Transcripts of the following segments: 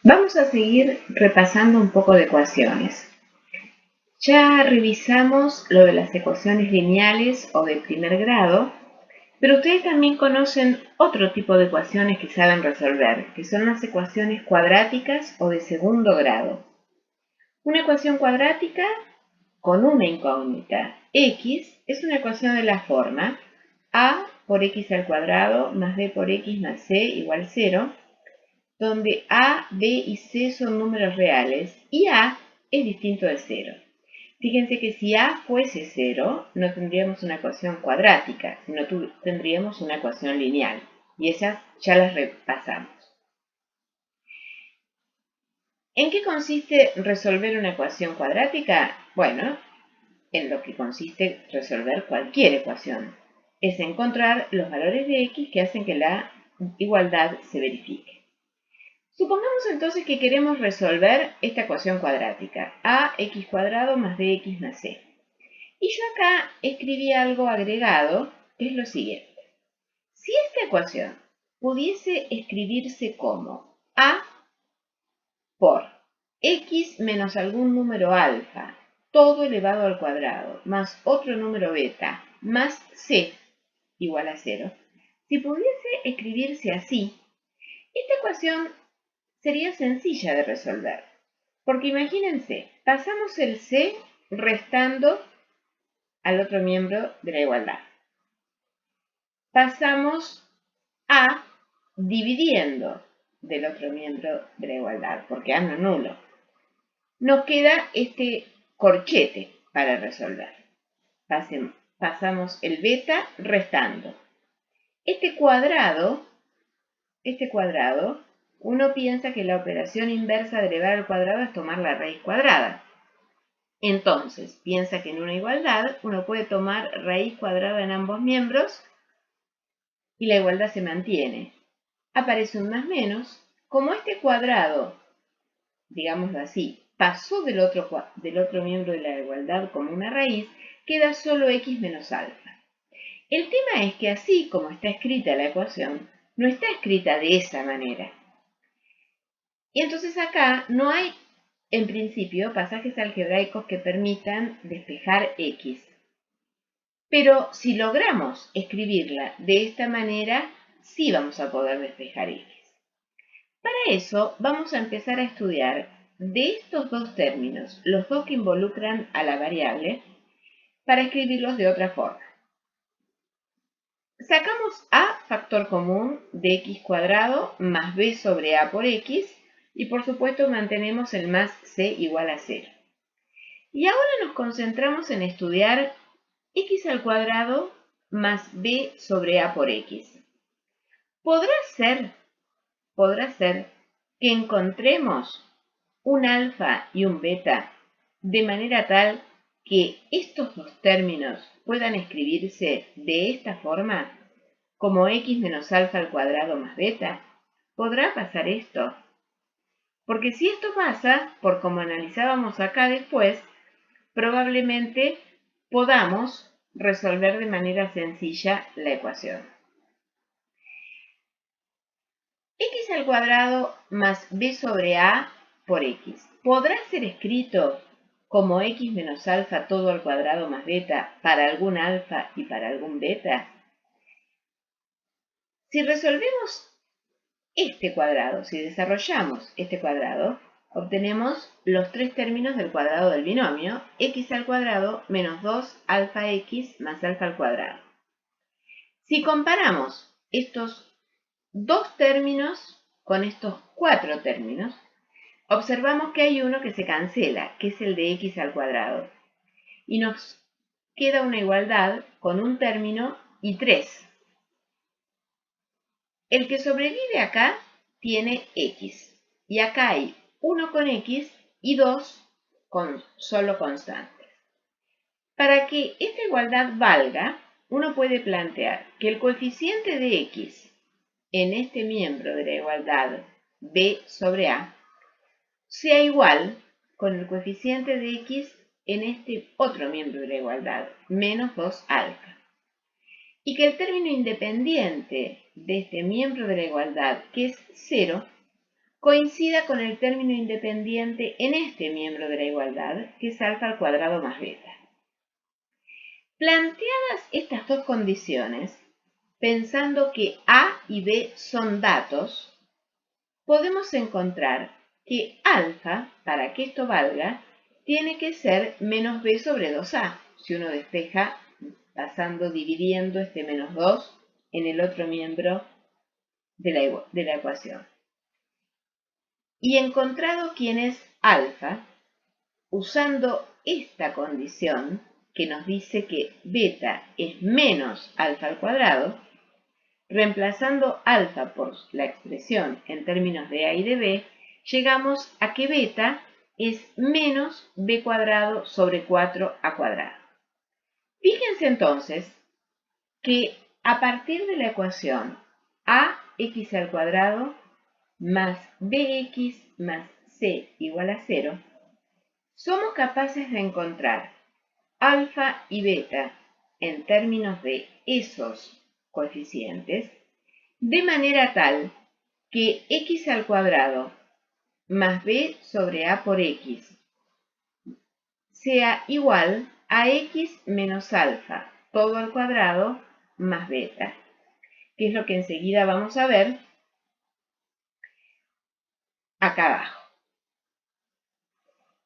Vamos a seguir repasando un poco de ecuaciones. Ya revisamos lo de las ecuaciones lineales o de primer grado, pero ustedes también conocen otro tipo de ecuaciones que saben resolver, que son las ecuaciones cuadráticas o de segundo grado. Una ecuación cuadrática con una incógnita x es una ecuación de la forma a por x al cuadrado más b por x más c igual 0, donde a, b y c son números reales y a es distinto de 0. Fíjense que si a fuese 0, no tendríamos una ecuación cuadrática, sino tendríamos una ecuación lineal. Y esas ya las repasamos. ¿En qué consiste resolver una ecuación cuadrática? Bueno, en lo que consiste resolver cualquier ecuación. Es encontrar los valores de x que hacen que la igualdad se verifique. Supongamos entonces que queremos resolver esta ecuación cuadrática, ax cuadrado más bx más c. Y yo acá escribí algo agregado, que es lo siguiente. Si esta ecuación pudiese escribirse como a por x menos algún número alfa, todo elevado al cuadrado, más otro número beta, más c igual a 0, si pudiese escribirse así, esta ecuación sería sencilla de resolver. Porque imagínense, pasamos el c restando al otro miembro de la igualdad. Pasamos a dividiendo del otro miembro de la igualdad, porque a no es nulo. Nos queda este corchete para resolver. Pasamos el beta restando. Este cuadrado, uno piensa que la operación inversa de elevar al cuadrado es tomar la raíz cuadrada. Entonces, piensa que en una igualdad uno puede tomar raíz cuadrada en ambos miembros y la igualdad se mantiene. Aparece un más menos. Como este cuadrado, digámoslo así, pasó del otro miembro de la igualdad como una raíz, queda solo x menos alfa. El tema es que así como está escrita la ecuación, no está escrita de esa manera. Y entonces acá no hay, en principio, pasajes algebraicos que permitan despejar x. Pero si logramos escribirla de esta manera, sí vamos a poder despejar x. Para eso vamos a empezar a estudiar de estos dos términos, los dos que involucran a la variable, para escribirlos de otra forma. Sacamos a factor común de x cuadrado más b sobre a por x y por supuesto mantenemos el más c igual a 0. Y ahora nos concentramos en estudiar x al cuadrado más b sobre a por x. Podrá ser que encontremos un alfa y un beta de manera tal que estos dos términos puedan escribirse de esta forma, como x menos alfa al cuadrado más beta. ¿Podrá pasar esto? Porque si esto pasa, por como analizábamos acá después, probablemente podamos resolver de manera sencilla la ecuación. X al cuadrado más b sobre a por x podrá ser escrito como x menos alfa todo al cuadrado más beta para algún alfa y para algún beta. Si resolvemos este cuadrado, si desarrollamos este cuadrado, obtenemos los tres términos del cuadrado del binomio, x al cuadrado menos 2 alfa x más alfa al cuadrado. Si comparamos estos dos términos con estos cuatro términos, observamos que hay uno que se cancela, que es el de x al cuadrado. Y nos queda una igualdad con un término y 3. El que sobrevive acá tiene x. Y acá hay 1 con x y 2 con solo constantes. Para que esta igualdad valga, uno puede plantear que el coeficiente de x en este miembro de la igualdad b sobre a sea igual con el coeficiente de x en este otro miembro de la igualdad, menos 2 alfa. Y que el término independiente de este miembro de la igualdad, que es 0, coincida con el término independiente en este miembro de la igualdad, que es alfa al cuadrado más beta. Planteadas estas dos condiciones, pensando que A y B son datos, podemos encontrar que alfa, para que esto valga, tiene que ser menos b sobre 2a, si uno despeja dividiendo este menos 2 en el otro miembro de la ecuación. Y encontrado quién es alfa, usando esta condición que nos dice que beta es menos alfa al cuadrado, reemplazando alfa por la expresión en términos de a y de b, llegamos a que beta es menos b cuadrado sobre 4a cuadrado. Fíjense entonces que a partir de la ecuación ax al cuadrado más bx más c igual a 0, somos capaces de encontrar alfa y beta en términos de esos coeficientes, de manera tal que x al cuadrado más b sobre a por x sea igual a x menos alfa, todo al cuadrado, más beta, que es lo que enseguida vamos a ver acá abajo.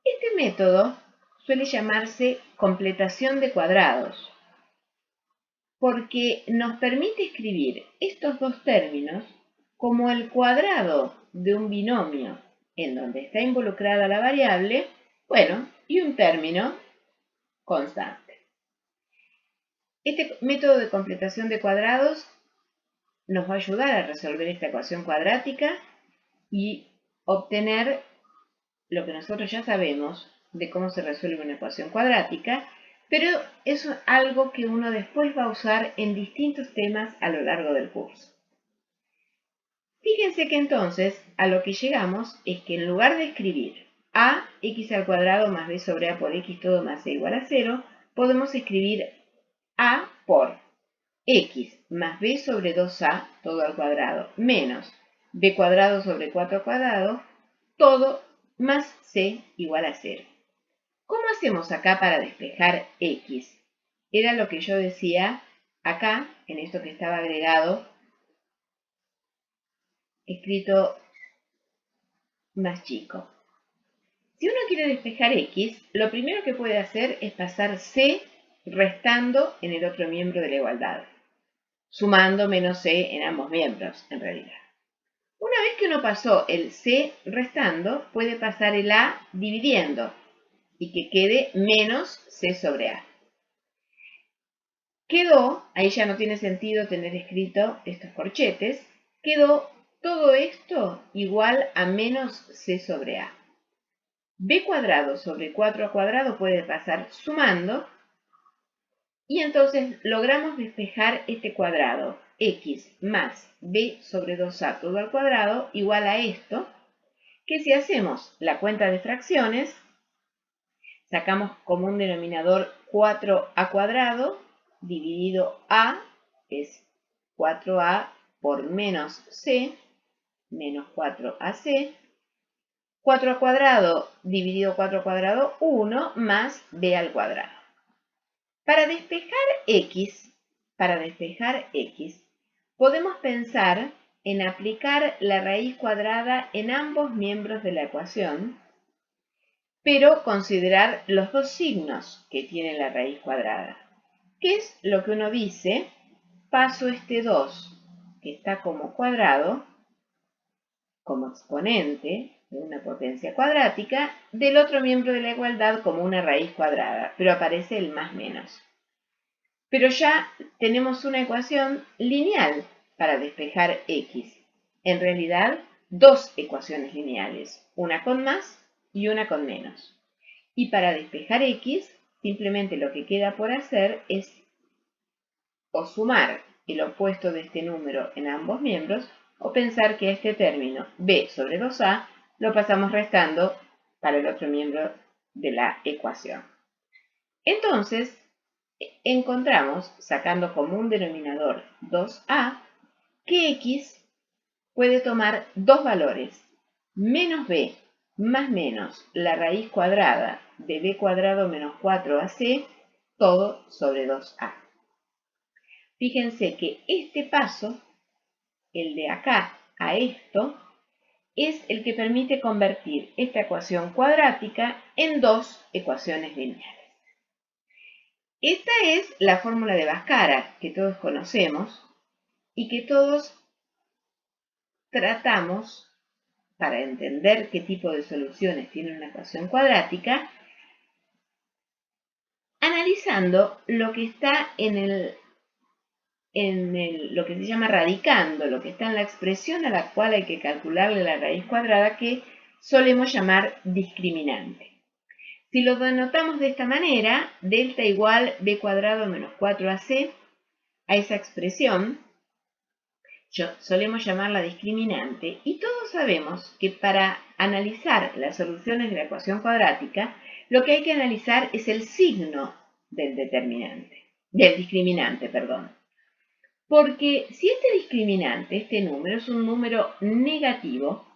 Este método suele llamarse completación de cuadrados, porque nos permite escribir estos dos términos como el cuadrado de un binomio en donde está involucrada la variable, bueno, y un término constante. Este método de completación de cuadrados nos va a ayudar a resolver esta ecuación cuadrática y obtener lo que nosotros ya sabemos de cómo se resuelve una ecuación cuadrática, pero es algo que uno después va a usar en distintos temas a lo largo del curso. Fíjense que entonces a lo que llegamos es que en lugar de escribir ax al cuadrado más b sobre a por x todo más c igual a 0, podemos escribir a por x más b sobre 2a todo al cuadrado menos b cuadrado sobre 4 al cuadrado todo más c igual a 0. ¿Cómo hacemos acá para despejar x? Era lo que yo decía acá, en esto que estaba agregado, escrito más chico. Si uno quiere despejar x, lo primero que puede hacer es pasar c restando en el otro miembro de la igualdad, sumando menos c en ambos miembros, en realidad. Una vez que uno pasó el c restando, puede pasar el a dividiendo y que quede menos c sobre a. Quedó, ahí ya no tiene sentido tener escrito estos corchetes, quedó todo esto igual a menos c sobre a. B cuadrado sobre 4 al cuadrado puede pasar sumando y entonces logramos despejar este cuadrado, x más b sobre 2a todo al cuadrado igual a esto, que si hacemos la cuenta de fracciones, sacamos como un denominador 4a cuadrado dividido a, es 4a por menos c, menos 4ac, 4 al cuadrado dividido 4 al cuadrado, 1 más b al cuadrado. Para despejar x, podemos pensar en aplicar la raíz cuadrada en ambos miembros de la ecuación, pero considerar los dos signos que tiene la raíz cuadrada. ¿Qué es lo que uno dice? Paso este 2, que está como cuadrado, como exponente de una potencia cuadrática, del otro miembro de la igualdad como una raíz cuadrada, pero aparece el más menos. Pero ya tenemos una ecuación lineal para despejar x. En realidad, dos ecuaciones lineales, una con más y una con menos. Y para despejar x, simplemente lo que queda por hacer es o sumar el opuesto de este número en ambos miembros, o pensar que este término b sobre 2a lo pasamos restando para el otro miembro de la ecuación. Entonces, encontramos, sacando como un denominador 2a, que x puede tomar dos valores, menos b más menos la raíz cuadrada de b cuadrado menos 4ac, todo sobre 2a. Fíjense que este paso, el de acá a esto, es el que permite convertir esta ecuación cuadrática en dos ecuaciones lineales. Esta es la fórmula de Bhaskara que todos conocemos y que todos tratamos, para entender qué tipo de soluciones tiene una ecuación cuadrática, analizando lo que está lo que se llama radicando, lo que está en la expresión a la cual hay que calcularle la raíz cuadrada, que solemos llamar discriminante. Si lo denotamos de esta manera, delta igual b cuadrado menos 4ac, a esa expresión solemos llamarla discriminante, y todos sabemos que para analizar las soluciones de la ecuación cuadrática, lo que hay que analizar es el signo del discriminante, perdón. Porque si este discriminante, este número, es un número negativo,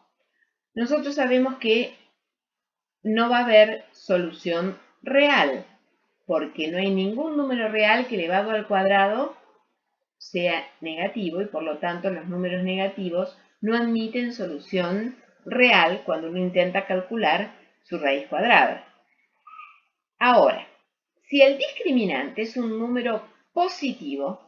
nosotros sabemos que no va a haber solución real, porque no hay ningún número real que elevado al cuadrado sea negativo, y por lo tanto los números negativos no admiten solución real cuando uno intenta calcular su raíz cuadrada. Ahora, si el discriminante es un número positivo,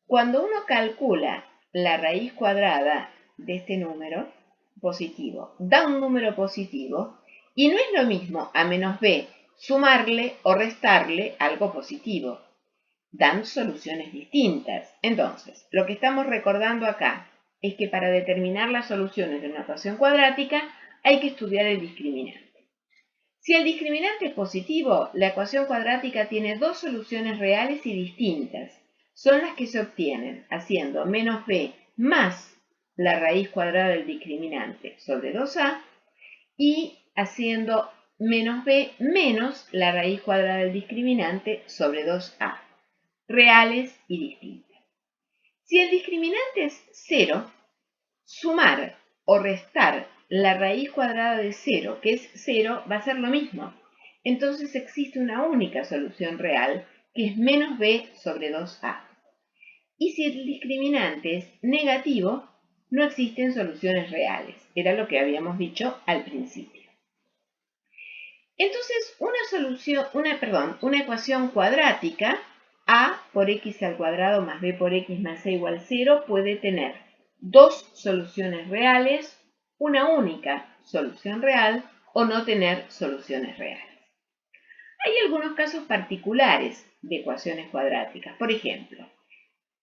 cuando uno calcula la raíz cuadrada de este número positivo, da un número positivo, y no es lo mismo a menos b sumarle o restarle algo positivo. Dan soluciones distintas. Entonces, lo que estamos recordando acá es que para determinar las soluciones de una ecuación cuadrática hay que estudiar el discriminante. Si el discriminante es positivo, la ecuación cuadrática tiene dos soluciones reales y distintas. Son las que se obtienen haciendo menos b más la raíz cuadrada del discriminante sobre 2a y haciendo menos b menos la raíz cuadrada del discriminante sobre 2a, reales y distintas. Si el discriminante es 0, sumar o restar la raíz cuadrada de 0, que es 0, va a ser lo mismo. Entonces existe una única solución real, que es menos b sobre 2a. Y si el discriminante es negativo, no existen soluciones reales. Era lo que habíamos dicho al principio. Entonces, una ecuación cuadrática, a por x al cuadrado más b por x más c igual 0, puede tener dos soluciones reales, una única solución real, o no tener soluciones reales. Hay algunos casos particulares de ecuaciones cuadráticas. Por ejemplo,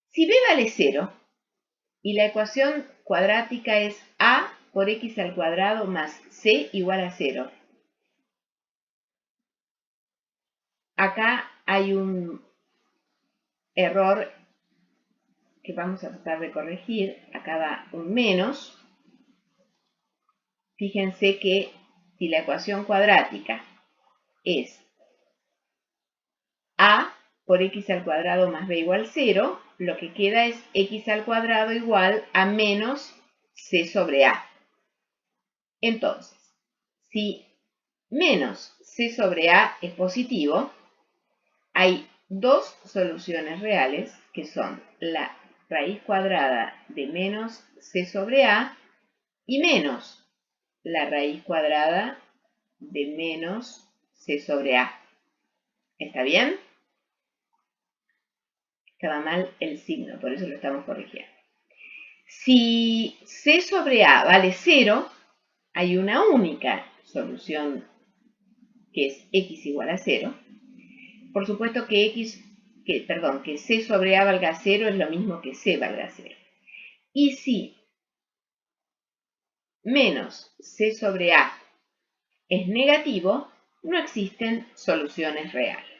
si b vale 0 y la ecuación cuadrática es a por x al cuadrado más c igual a 0, acá hay un error que vamos a tratar de corregir. Acá va un menos. Fíjense que si la ecuación cuadrática es a por x al cuadrado más b igual 0, lo que queda es x al cuadrado igual a menos c sobre a. Entonces, si menos c sobre a es positivo, hay dos soluciones reales, que son la raíz cuadrada de menos c sobre a y menos la raíz cuadrada de menos c sobre a. ¿Está bien? Estaba mal el signo, por eso lo estamos corrigiendo. Si c sobre a vale 0, hay una única solución, que es x igual a 0. Por supuesto que que c sobre a valga 0 es lo mismo que c valga 0. Y si menos c sobre a es negativo, no existen soluciones reales.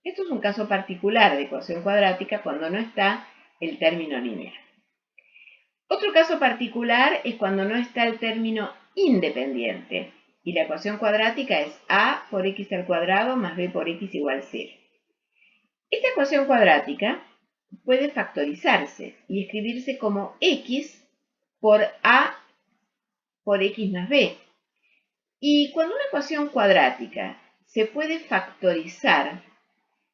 Esto es un caso particular de ecuación cuadrática cuando no está el término lineal. Otro caso particular es cuando no está el término independiente y la ecuación cuadrática es a por x al cuadrado más b por x igual 0. Esta ecuación cuadrática puede factorizarse y escribirse como x por a por x más b. Y cuando una ecuación cuadrática se puede factorizar,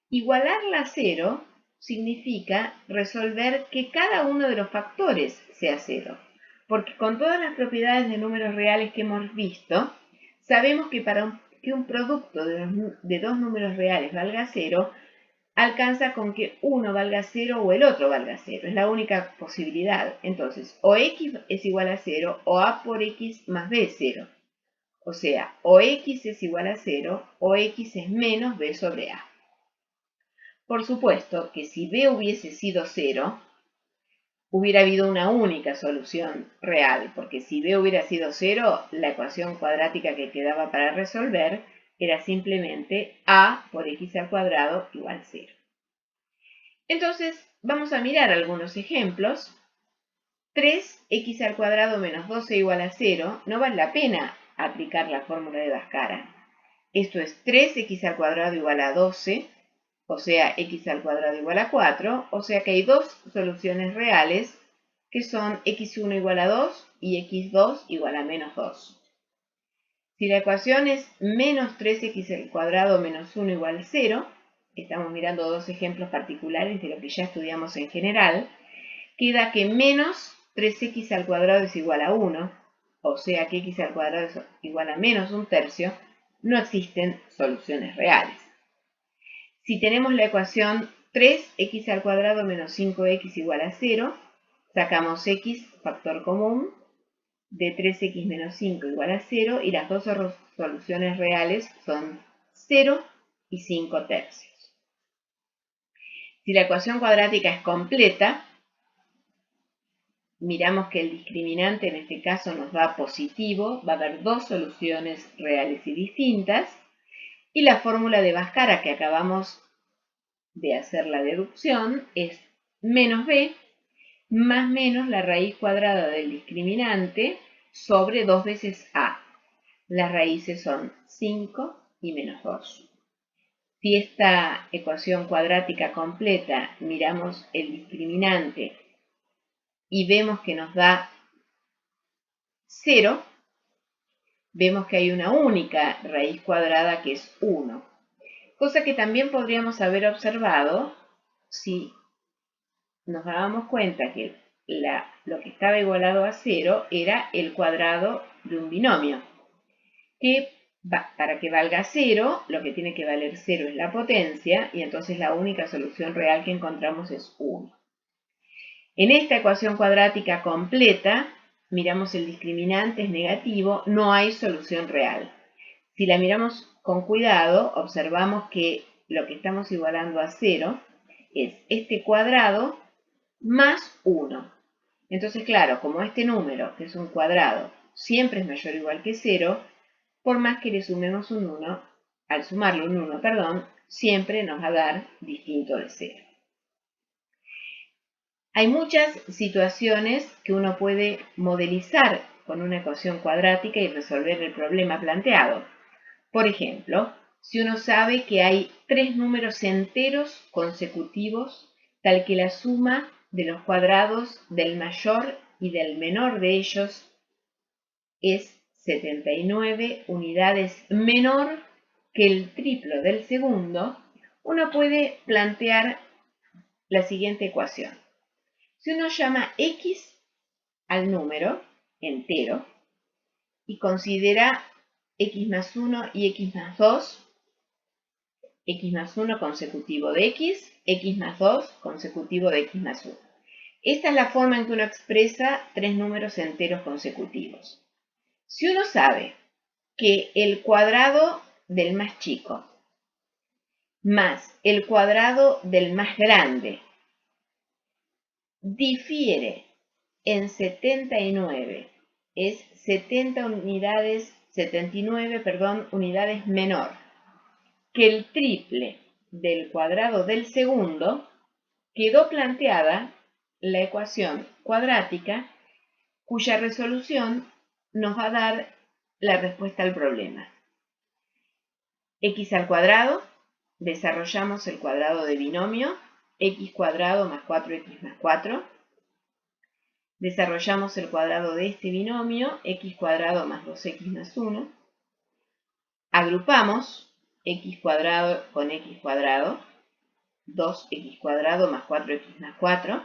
igualarla a cero significa resolver que cada uno de los factores sea cero. Porque con todas las propiedades de números reales que hemos visto, sabemos que para que un producto de dos números reales valga cero, alcanza con que uno valga cero o el otro valga cero. Es la única posibilidad. Entonces, o x es igual a cero o a por x más b es cero. O sea, o x es igual a 0 o x es menos b sobre a. Por supuesto que si b hubiese sido 0, hubiera habido una única solución real, porque si b hubiera sido 0, la ecuación cuadrática que quedaba para resolver era simplemente a por x al cuadrado igual 0. Entonces, vamos a mirar algunos ejemplos. 3x al cuadrado menos 12 igual a 0, no vale la pena aplicar la fórmula de Bhaskara. Esto es 3x al cuadrado igual a 12, o sea, x al cuadrado igual a 4, o sea que hay dos soluciones reales que son x1 igual a 2 y x2 igual a menos 2. Si la ecuación es menos 3x al cuadrado menos 1 igual a 0, estamos mirando dos ejemplos particulares de lo que ya estudiamos en general, queda que menos 3x al cuadrado es igual a 1, o sea que x al cuadrado es igual a menos un tercio, no existen soluciones reales. Si tenemos la ecuación 3x al cuadrado menos 5x igual a 0, sacamos x, factor común, de 3x menos 5 igual a 0, y las dos soluciones reales son 0 y 5 tercios. Si la ecuación cuadrática es completa, miramos que el discriminante en este caso nos da positivo, va a haber dos soluciones reales y distintas, y la fórmula de Bhaskara que acabamos de hacer la deducción es menos b más menos la raíz cuadrada del discriminante sobre 2 veces a. Las raíces son 5 y menos 2. Si esta ecuación cuadrática completa miramos el discriminante y vemos que nos da 0, vemos que hay una única raíz cuadrada que es 1. Cosa que también podríamos haber observado si nos dábamos cuenta que lo que estaba igualado a 0 era el cuadrado de un binomio. Que para que valga 0, lo que tiene que valer 0 es la potencia, y entonces la única solución real que encontramos es 1. En esta ecuación cuadrática completa, miramos el discriminante es negativo, no hay solución real. Si la miramos con cuidado, observamos que lo que estamos igualando a 0 es este cuadrado más 1. Entonces, claro, como este número, que es un cuadrado, siempre es mayor o igual que 0, por más que le sumemos un 1, al sumarle un 1, siempre nos va a dar distinto de 0. Hay muchas situaciones que uno puede modelizar con una ecuación cuadrática y resolver el problema planteado. Por ejemplo, si uno sabe que hay tres números enteros consecutivos, tal que la suma de los cuadrados del mayor y del menor de ellos es 79 unidades menor que el triplo del segundo, uno puede plantear la siguiente ecuación. Si uno llama x al número entero y considera x más 1 y x más 2, x más 1 consecutivo de x más 2 consecutivo de x más 1. Esta es la forma en que uno expresa tres números enteros consecutivos. Si uno sabe que el cuadrado del más chico más el cuadrado del más grande difiere en 79, es 79 unidades menor que el triple del cuadrado del segundo, quedó planteada la ecuación cuadrática cuya resolución nos va a dar la respuesta al problema. X al cuadrado, desarrollamos el cuadrado de binomio, x cuadrado más 4x más 4. Desarrollamos el cuadrado de este binomio, x cuadrado más 2x más 1. Agrupamos x cuadrado con x cuadrado, 2x cuadrado más 4x más 4.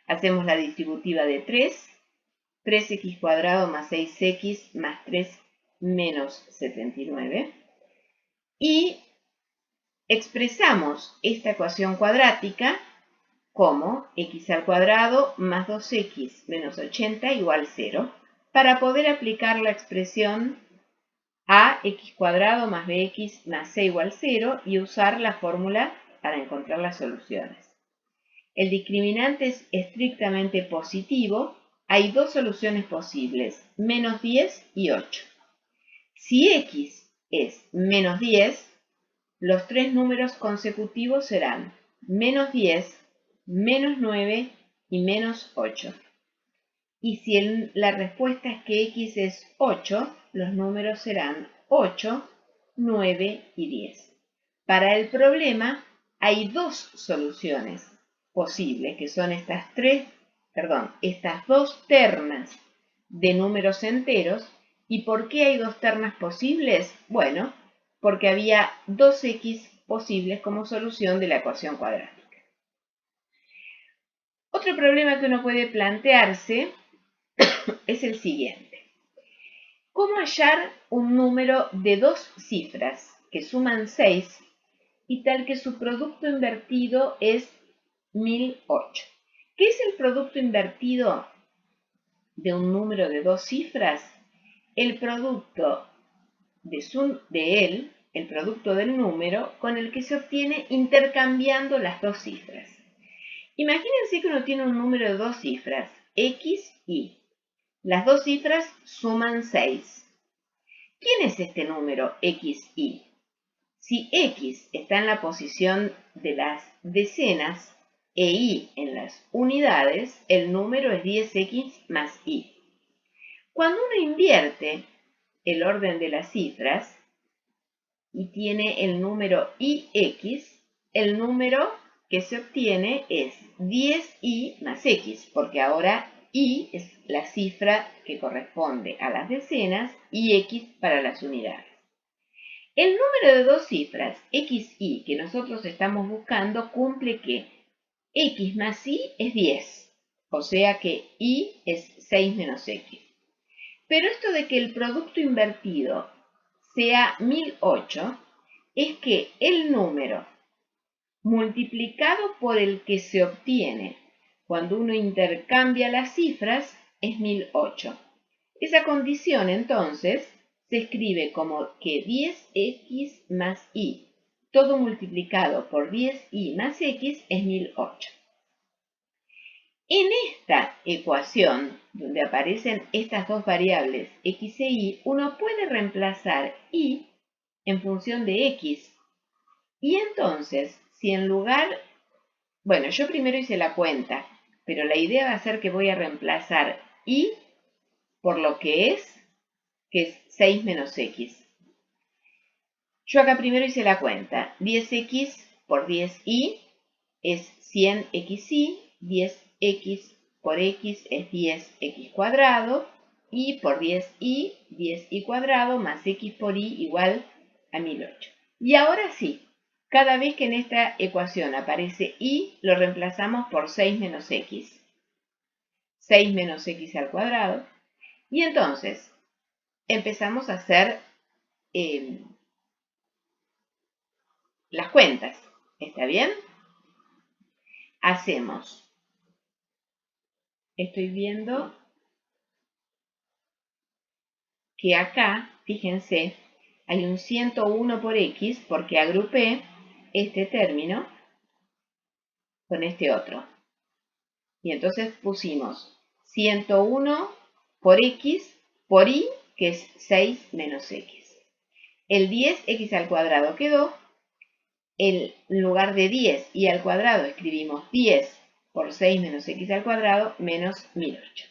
Hacemos la distributiva de 3, 3x cuadrado más 6x más 3 menos 79. Y expresamos esta ecuación cuadrática como x al cuadrado más 2x menos 80 igual 0, para poder aplicar la expresión ax cuadrado más bx más c igual 0 y usar la fórmula para encontrar las soluciones. El discriminante es estrictamente positivo. Hay dos soluciones posibles, menos 10 y 8. Si x es menos 10, los tres números consecutivos serán menos 10, menos 9 y menos 8. Y si la respuesta es que x es 8, los números serán 8, 9 y 10. Para el problema hay dos soluciones posibles, que son estas dos ternas de números enteros. ¿Y por qué hay dos ternas posibles? Bueno, porque había 2x posibles como solución de la ecuación cuadrática. Otro problema que uno puede plantearse es el siguiente. ¿Cómo hallar un número de dos cifras que suman 6 y tal que su producto invertido es 1008? ¿Qué es el producto invertido de un número de dos cifras? El producto el producto del número con el que se obtiene intercambiando las dos cifras. Imagínense que uno tiene un número de dos cifras, x, y. Las dos cifras suman 6. ¿Quién es este número x, y? Si x está en la posición de las decenas e y en las unidades, el número es 10x más y. Cuando uno invierte el orden de las cifras y tiene el número ix, el número que se obtiene es 10y más x, porque ahora y es la cifra que corresponde a las decenas y x para las unidades. El número de dos cifras, x, y, que nosotros estamos buscando, cumple que x más y es 10, o sea que y es 6 menos x. Pero esto de que el producto invertido sea 1008 es que el número multiplicado por el que se obtiene cuando uno intercambia las cifras es 1008. Esa condición entonces se escribe como que 10x más y, todo multiplicado por 10y más x es 1008. En esta ecuación, donde aparecen estas dos variables x e y, uno puede reemplazar y en función de x. Y entonces, si en lugar... Bueno, yo primero hice la cuenta, pero la idea va a ser que voy a reemplazar y por lo que es 6 menos x. Yo acá primero hice la cuenta. 10x por 10y es 100xy, 10x por x es 10x cuadrado, y por 10y, 10y cuadrado más x por y igual a 1008. Y ahora sí, cada vez que en esta ecuación aparece y, lo reemplazamos por 6 menos x. 6 menos x al cuadrado. Y entonces empezamos a hacer las cuentas. ¿Está bien? Hacemos. Estoy viendo que acá, fíjense, hay un 101 por x porque agrupé este término con este otro. Y entonces pusimos 101 por x por y, que es 6 menos x. El 10x al cuadrado quedó. En lugar de 10 y al cuadrado escribimos 10 por 6 menos x al cuadrado menos 1008.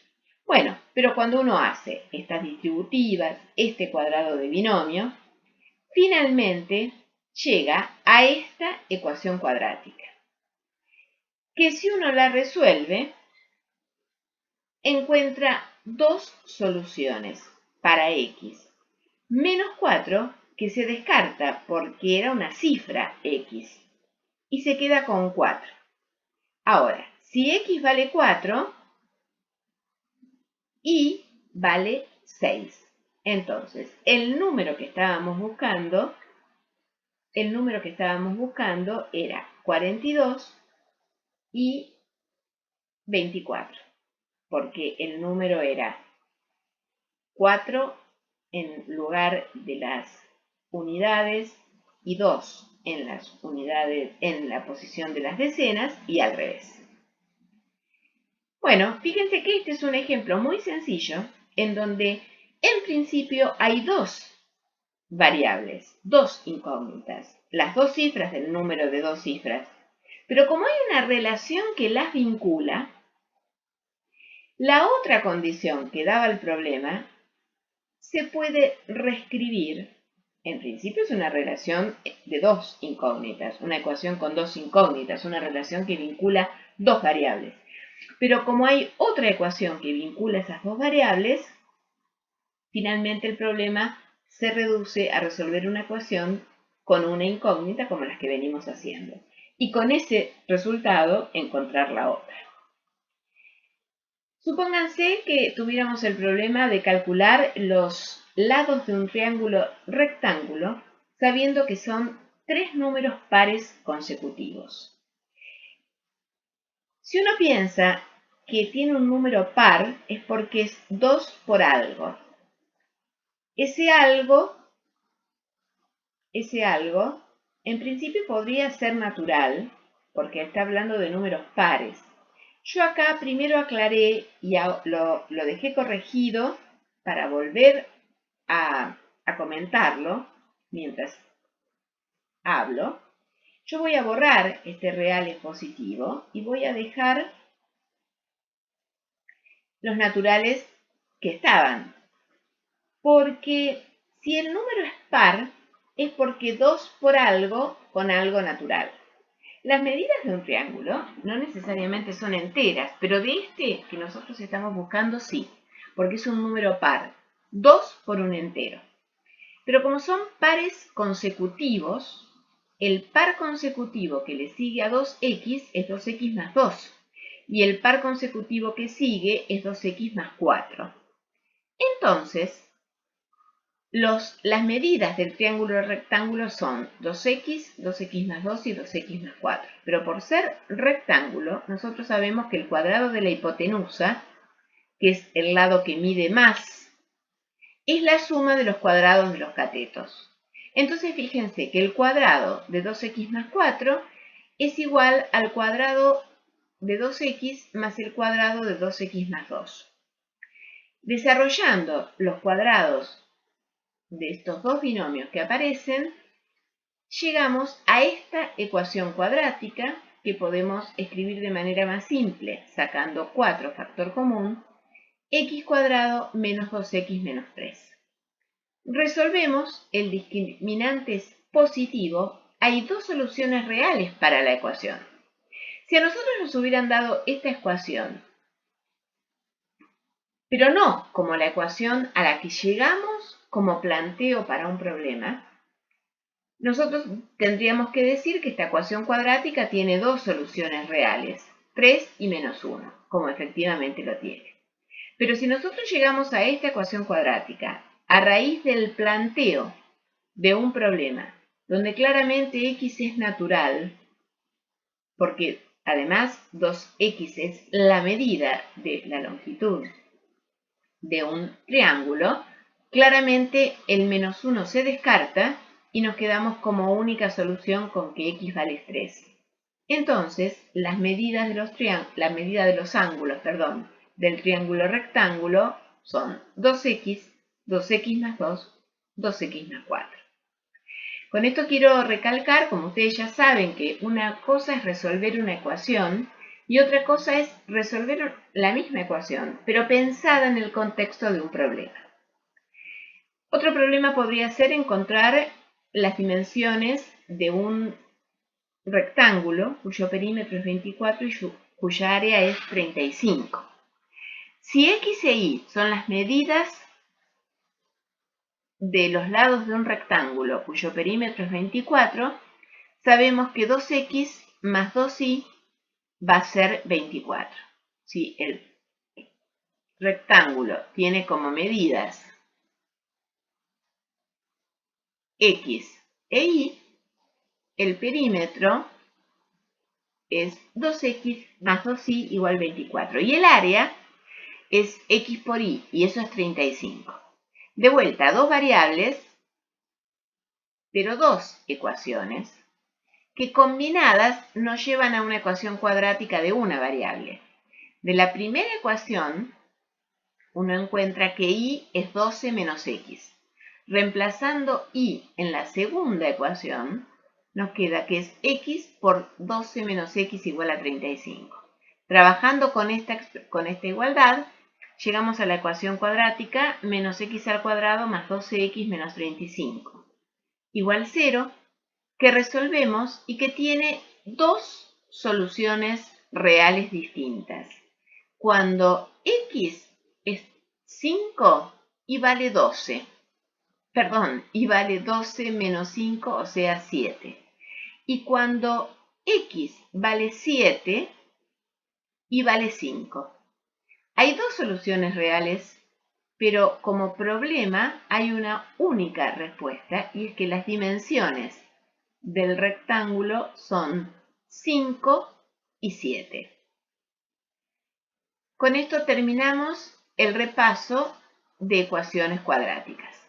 Bueno, pero cuando uno hace estas distributivas, este cuadrado de binomio, finalmente llega a esta ecuación cuadrática, que si uno la resuelve, encuentra dos soluciones para x. Menos 4, que se descarta porque era una cifra x, y se queda con 4. Ahora, si x vale 4, y vale 6. Entonces, el número que estábamos buscando era 42 y 24, porque el número era 4 en lugar de las unidades y 2 en las unidades en la posición de las decenas y al revés. Bueno, fíjense que este es un ejemplo muy sencillo en donde en principio hay dos variables, dos incógnitas, las dos cifras del número de dos cifras. Pero como hay una relación que las vincula, la otra condición que daba el problema se puede reescribir. En principio es una relación de dos incógnitas, una ecuación con dos incógnitas, una relación que vincula dos variables. Pero como hay otra ecuación que vincula esas dos variables, finalmente el problema se reduce a resolver una ecuación con una incógnita como las que venimos haciendo. Y con ese resultado encontrar la otra. Supónganse que tuviéramos el problema de calcular los lados de un triángulo rectángulo sabiendo que son tres números pares consecutivos. Si uno piensa que tiene un número par es porque es 2 por algo. Ese algo, en principio podría ser natural, porque está hablando de números pares. Yo acá primero aclaré y lo dejé corregido para volver a comentarlo mientras hablo. Yo voy a borrar este real es positivo y voy a dejar los naturales que estaban. Porque si el número es par, es porque 2 por algo con algo natural. Las medidas de un triángulo no necesariamente son enteras, pero de este que nosotros estamos buscando sí, porque es un número par, 2 por un entero. Pero como son pares consecutivos, el par consecutivo que le sigue a 2x es 2x más 2, y el par consecutivo que sigue es 2x más 4. Entonces, las medidas del triángulo rectángulo son 2x, 2x más 2 y 2x más 4. Pero por ser rectángulo, nosotros sabemos que el cuadrado de la hipotenusa, que es el lado que mide más, es la suma de los cuadrados de los catetos. Entonces fíjense que el cuadrado de 2x más 4 es igual al cuadrado de 2x más el cuadrado de 2x más 2. Desarrollando los cuadrados de estos dos binomios que aparecen, llegamos a esta ecuación cuadrática que podemos escribir de manera más simple, sacando 4 factor común, x cuadrado menos 2x menos 3. Resolvemos, el discriminante es positivo, hay dos soluciones reales para la ecuación. Si a nosotros nos hubieran dado esta ecuación, pero no como la ecuación a la que llegamos como planteo para un problema, nosotros tendríamos que decir que esta ecuación cuadrática tiene dos soluciones reales, 3 y menos 1, como efectivamente lo tiene. Pero si nosotros llegamos a esta ecuación cuadrática a raíz del planteo de un problema, donde claramente x es natural, porque además 2x es la medida de la longitud de un triángulo, claramente el menos 1 se descarta y nos quedamos como única solución con que x vale 3. Entonces, la medida de los ángulos del triángulo rectángulo son 2x, 2x más 2, 2x más 4. Con esto quiero recalcar, como ustedes ya saben, que una cosa es resolver una ecuación y otra cosa es resolver la misma ecuación, pero pensada en el contexto de un problema. Otro problema podría ser encontrar las dimensiones de un rectángulo cuyo perímetro es 24 y cuya área es 35. Si x e y son las medidas de los lados de un rectángulo cuyo perímetro es 24, sabemos que 2x más 2y va a ser 24. Si el rectángulo tiene como medidas x e y, el perímetro es 2x más 2y igual 24. Y el área es x por y eso es 35. De vuelta, dos variables, pero dos ecuaciones, que combinadas nos llevan a una ecuación cuadrática de una variable. De la primera ecuación, uno encuentra que y es 12 menos x. Reemplazando y en la segunda ecuación, nos queda que es x por 12 menos x igual a 35. Trabajando con esta igualdad, llegamos a la ecuación cuadrática menos x al cuadrado más 12x menos 35 igual 0, que resolvemos y que tiene dos soluciones reales distintas. Cuando x es 5 y vale 12. Perdón, y vale 12 menos 5, o sea 7. Y cuando x vale 7 y vale 5. Hay dos soluciones reales, pero como problema hay una única respuesta, y es que las dimensiones del rectángulo son 5 y 7. Con esto terminamos el repaso de ecuaciones cuadráticas.